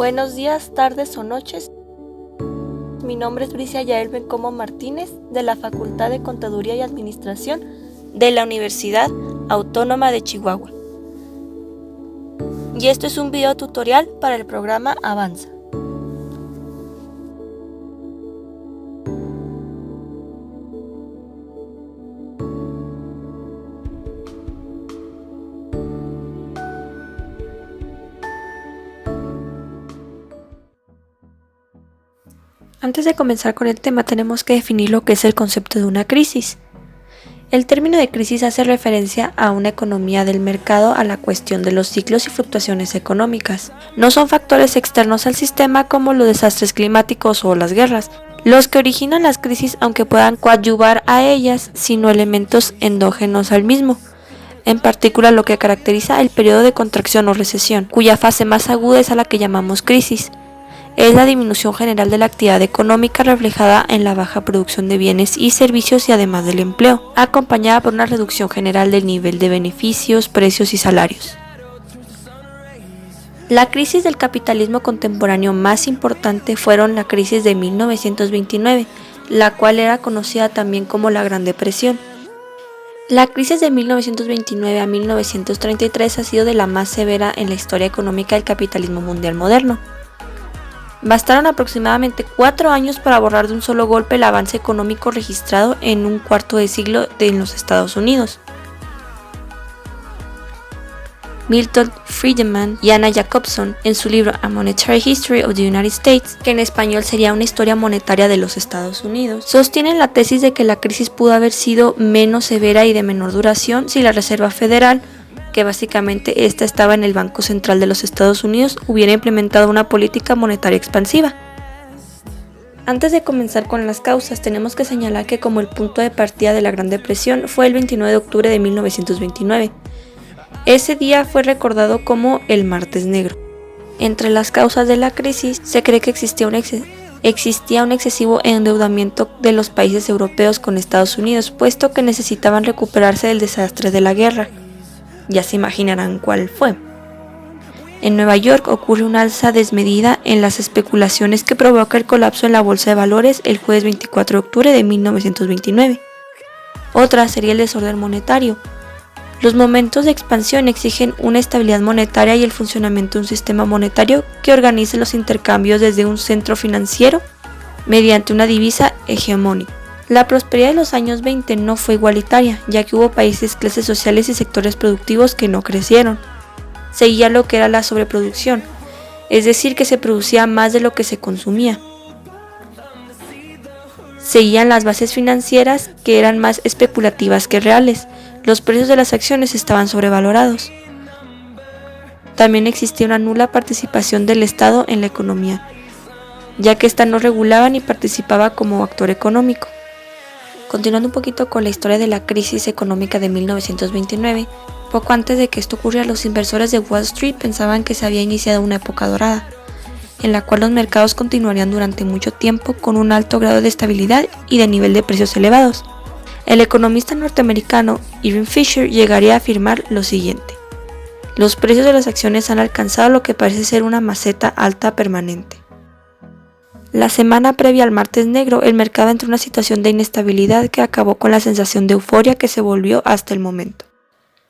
Buenos días, tardes o noches. Mi nombre es Bricia Yael Bencomo Martínez, de la Facultad de Contaduría y Administración de la Universidad Autónoma de Chihuahua. Y esto es un video tutorial para el programa Avanza. Antes de comenzar con el tema, tenemos que definir lo que es el concepto de una crisis. El término de crisis hace referencia a una economía del mercado, a la cuestión de los ciclos y fluctuaciones económicas. No son factores externos al sistema como los desastres climáticos o las guerras, los que originan las crisis, aunque puedan coadyuvar a ellas, sino elementos endógenos al mismo. En particular, lo que caracteriza el periodo de contracción o recesión, cuya fase más aguda es a la que llamamos crisis. Es la disminución general de la actividad económica reflejada en la baja producción de bienes y servicios y además del empleo, acompañada por una reducción general del nivel de beneficios, precios y salarios. La crisis del capitalismo contemporáneo más importante fueron la crisis de 1929, la cual era conocida también como la Gran Depresión. La crisis de 1929 a 1933 ha sido de la más severa en la historia económica del capitalismo mundial moderno. Bastaron aproximadamente 4 años para borrar de un solo golpe el avance económico registrado en un cuarto de siglo en los Estados Unidos. Milton Friedman y Anna Jacobson, en su libro A Monetary History of the United States, que en español sería una historia monetaria de los Estados Unidos, sostienen la tesis de que la crisis pudo haber sido menos severa y de menor duración si la Reserva Federal, que básicamente esta estaba en el Banco Central de los Estados Unidos, hubiera implementado una política monetaria expansiva. Antes de comenzar con las causas, tenemos que señalar que como el punto de partida de la Gran Depresión fue el 29 de octubre de 1929. Ese día fue recordado como el Martes Negro. Entre las causas de la crisis, se cree que existía un excesivo endeudamiento de los países europeos con Estados Unidos, puesto que necesitaban recuperarse del desastre de la guerra. Ya se imaginarán cuál fue. En Nueva York ocurre una alza desmedida en las especulaciones que provoca el colapso en la bolsa de valores el jueves 24 de octubre de 1929. Otra sería el desorden monetario. Los momentos de expansión exigen una estabilidad monetaria y el funcionamiento de un sistema monetario que organice los intercambios desde un centro financiero mediante una divisa hegemónica. La prosperidad de los años 20 no fue igualitaria, ya que hubo países, clases sociales y sectores productivos que no crecieron. Seguía lo que era la sobreproducción, es decir, que se producía más de lo que se consumía. Seguían las bases financieras, que eran más especulativas que reales. Los precios de las acciones estaban sobrevalorados. También existía una nula participación del Estado en la economía, ya que ésta no regulaba ni participaba como actor económico. Continuando un poquito con la historia de la crisis económica de 1929, poco antes de que esto ocurriera, los inversores de Wall Street pensaban que se había iniciado una época dorada, en la cual los mercados continuarían durante mucho tiempo con un alto grado de estabilidad y de nivel de precios elevados. El economista norteamericano Irving Fisher llegaría a afirmar lo siguiente: los precios de las acciones han alcanzado lo que parece ser una meseta alta permanente. La semana previa al Martes Negro, el mercado entró en una situación de inestabilidad que acabó con la sensación de euforia que se volvió hasta el momento.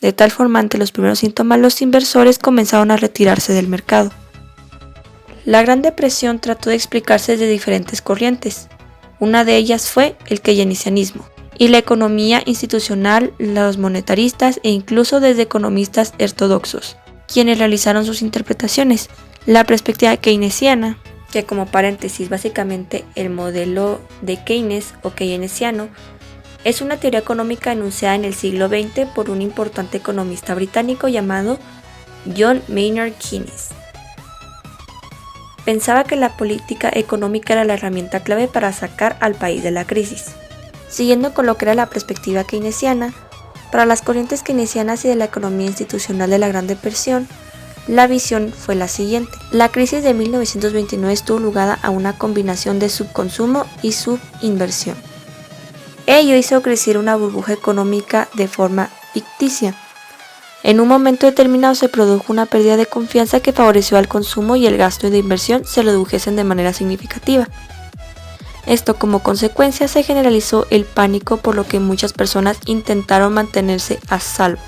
De tal forma, ante los primeros síntomas, los inversores comenzaron a retirarse del mercado. La Gran Depresión trató de explicarse desde diferentes corrientes. Una de ellas fue el keynesianismo, y la economía institucional, los monetaristas e incluso desde economistas ortodoxos, quienes realizaron sus interpretaciones. La perspectiva keynesiana, que como paréntesis básicamente el modelo de Keynes o keynesiano, es una teoría económica enunciada en el siglo XX por un importante economista británico llamado John Maynard Keynes. Pensaba que la política económica era la herramienta clave para sacar al país de la crisis. Siguiendo con lo que era la perspectiva keynesiana, para las corrientes keynesianas y de la economía institucional de la Gran Depresión, la visión fue la siguiente: la crisis de 1929 estuvo ligada a una combinación de subconsumo y subinversión. Ello hizo crecer una burbuja económica de forma ficticia. En un momento determinado se produjo una pérdida de confianza que favoreció al consumo y el gasto de inversión se redujesen de manera significativa. Esto como consecuencia se generalizó el pánico, por lo que muchas personas intentaron mantenerse a salvo.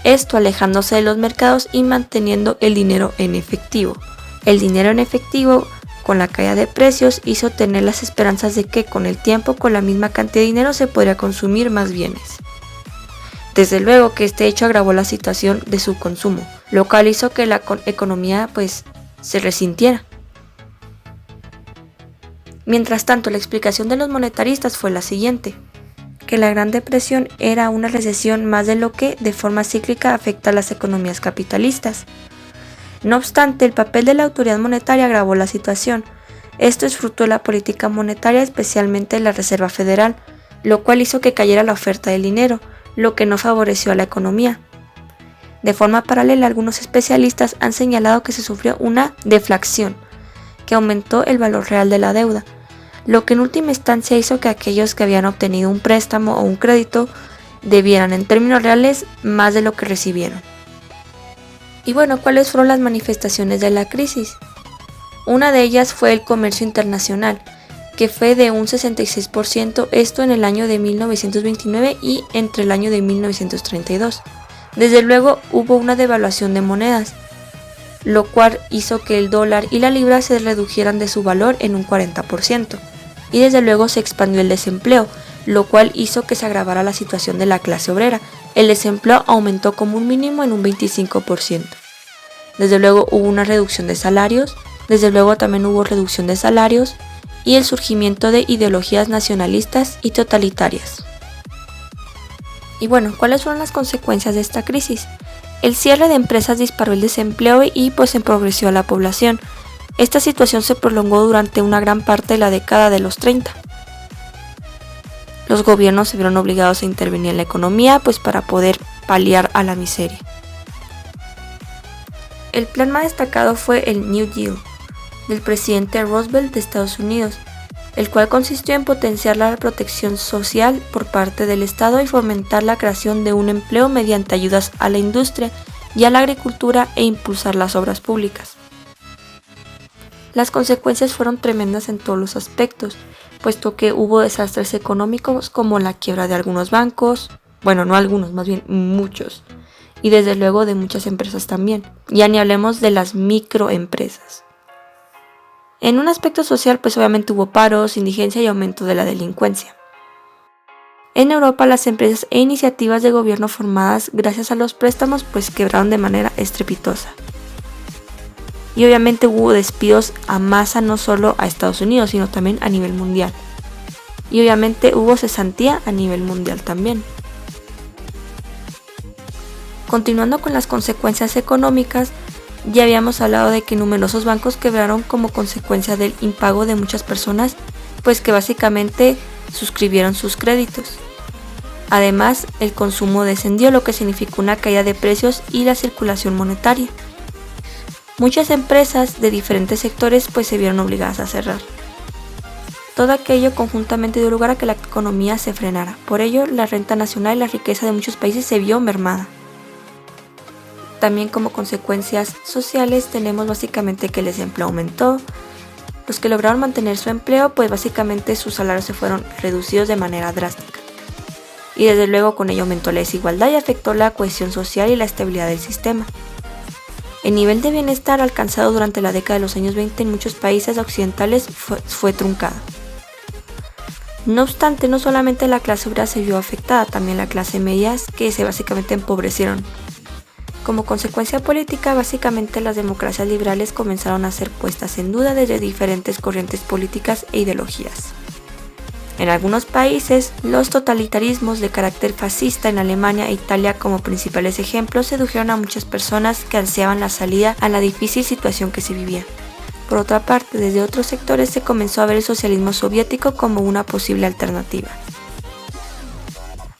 Esto alejándose de los mercados y manteniendo el dinero en efectivo. El dinero en efectivo, con la caída de precios, hizo tener las esperanzas de que con el tiempo, con la misma cantidad de dinero, se podría consumir más bienes. Desde luego que este hecho agravó la situación de su consumo, lo cual hizo que la economía se resintiera. Mientras tanto, la explicación de los monetaristas fue la siguiente: que la Gran Depresión era una recesión más de lo que de forma cíclica afecta a las economías capitalistas. No obstante, el papel de la autoridad monetaria agravó la situación. Esto es fruto de la política monetaria, especialmente de la Reserva Federal, lo cual hizo que cayera la oferta del dinero, lo que no favoreció a la economía. De forma paralela, algunos especialistas han señalado que se sufrió una deflación, que aumentó el valor real de la deuda, lo que en última instancia hizo que aquellos que habían obtenido un préstamo o un crédito debieran en términos reales más de lo que recibieron. Y bueno, ¿cuáles fueron las manifestaciones de la crisis? Una de ellas fue el comercio internacional, que fue de un 66%, esto en el año de 1929 y entre el año de 1932. Desde luego hubo una devaluación de monedas, lo cual hizo que el dólar y la libra se redujeran de su valor en un 40%. Y desde luego se expandió el desempleo, lo cual hizo que se agravara la situación de la clase obrera. El desempleo aumentó como un mínimo en un 25%. Desde luego hubo una reducción de salarios, y el surgimiento de ideologías nacionalistas y totalitarias. Y bueno, ¿cuáles fueron las consecuencias de esta crisis? El cierre de empresas disparó el desempleo y empobreció a la población. Esta situación se prolongó durante una gran parte de la década de los 30. Los gobiernos se vieron obligados a intervenir en la economía para poder paliar a la miseria. El plan más destacado fue el New Deal del presidente Roosevelt de Estados Unidos, el cual consistió en potenciar la protección social por parte del Estado y fomentar la creación de un empleo mediante ayudas a la industria y a la agricultura e impulsar las obras públicas. Las consecuencias fueron tremendas en todos los aspectos, puesto que hubo desastres económicos como la quiebra de algunos bancos, no algunos, más bien muchos, y desde luego de muchas empresas también. Ya ni hablemos de las microempresas. En un aspecto social, obviamente hubo paros, indigencia y aumento de la delincuencia. En Europa, las empresas e iniciativas de gobierno formadas gracias a los préstamos quebraron de manera estrepitosa. Y obviamente hubo despidos a masa, no solo a Estados Unidos, sino también a nivel mundial. Y obviamente hubo cesantía a nivel mundial también. Continuando con las consecuencias económicas, ya habíamos hablado de que numerosos bancos quebraron como consecuencia del impago de muchas personas, que básicamente suscribieron sus créditos. Además, el consumo descendió, lo que significó una caída de precios y la circulación monetaria. Muchas empresas de diferentes sectores se vieron obligadas a cerrar. Todo aquello conjuntamente dio lugar a que la economía se frenara. Por ello, la renta nacional y la riqueza de muchos países se vio mermada. También como consecuencias sociales tenemos básicamente que el desempleo aumentó. Los que lograron mantener su empleo, básicamente sus salarios se fueron reducidos de manera drástica. Y desde luego con ello aumentó la desigualdad y afectó la cohesión social y la estabilidad del sistema. El nivel de bienestar alcanzado durante la década de los años 20 en muchos países occidentales fue truncado. No obstante, no solamente la clase obrera se vio afectada, también la clase media, que se básicamente empobrecieron. Como consecuencia política, básicamente las democracias liberales comenzaron a ser puestas en duda desde diferentes corrientes políticas e ideologías. En algunos países, los totalitarismos de carácter fascista en Alemania e Italia como principales ejemplos sedujeron a muchas personas que ansiaban la salida a la difícil situación que se vivía. Por otra parte, desde otros sectores se comenzó a ver el socialismo soviético como una posible alternativa.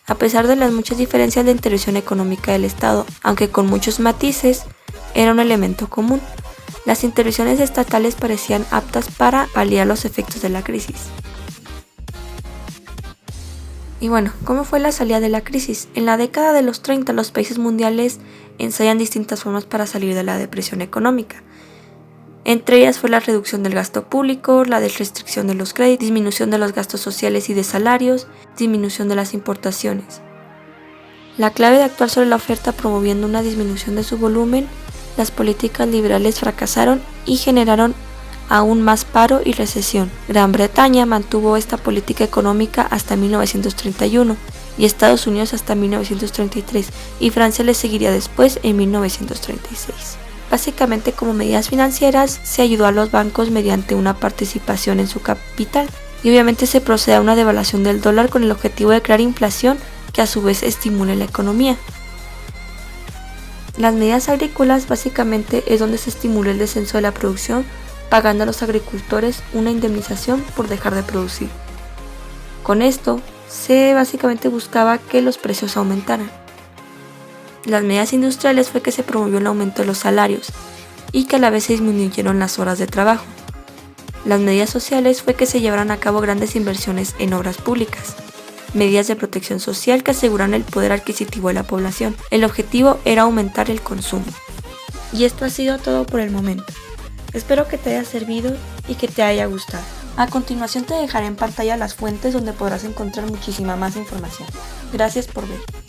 A pesar de las muchas diferencias de intervención económica del Estado, aunque con muchos matices, era un elemento común. Las intervenciones estatales parecían aptas para paliar los efectos de la crisis. Y bueno, ¿cómo fue la salida de la crisis? En la década de los 30 los países mundiales ensayan distintas formas para salir de la depresión económica. Entre ellas fue la reducción del gasto público, la restricción de los créditos, disminución de los gastos sociales y de salarios, disminución de las importaciones. La clave de actuar sobre la oferta promoviendo una disminución de su volumen, las políticas liberales fracasaron y generaron aún más paro y recesión. Gran Bretaña mantuvo esta política económica hasta 1931 y Estados Unidos hasta 1933 y Francia le seguiría después en 1936. Básicamente, como medidas financieras, se ayudó a los bancos mediante una participación en su capital y obviamente se procede a una devaluación del dólar con el objetivo de crear inflación que a su vez estimule la economía. Las medidas agrícolas básicamente es donde se estimula el descenso de la producción, pagando a los agricultores una indemnización por dejar de producir. Con esto se básicamente buscaba que los precios aumentaran. Las medidas industriales fue que se promovió el aumento de los salarios y que a la vez se disminuyeron las horas de trabajo. Las medidas sociales fue que se llevaran a cabo grandes inversiones en obras públicas, medidas de protección social que aseguran el poder adquisitivo de la población. El objetivo era aumentar el consumo. Y esto ha sido todo por el momento. Espero que te haya servido y que te haya gustado. A continuación te dejaré en pantalla las fuentes donde podrás encontrar muchísima más información. Gracias por ver.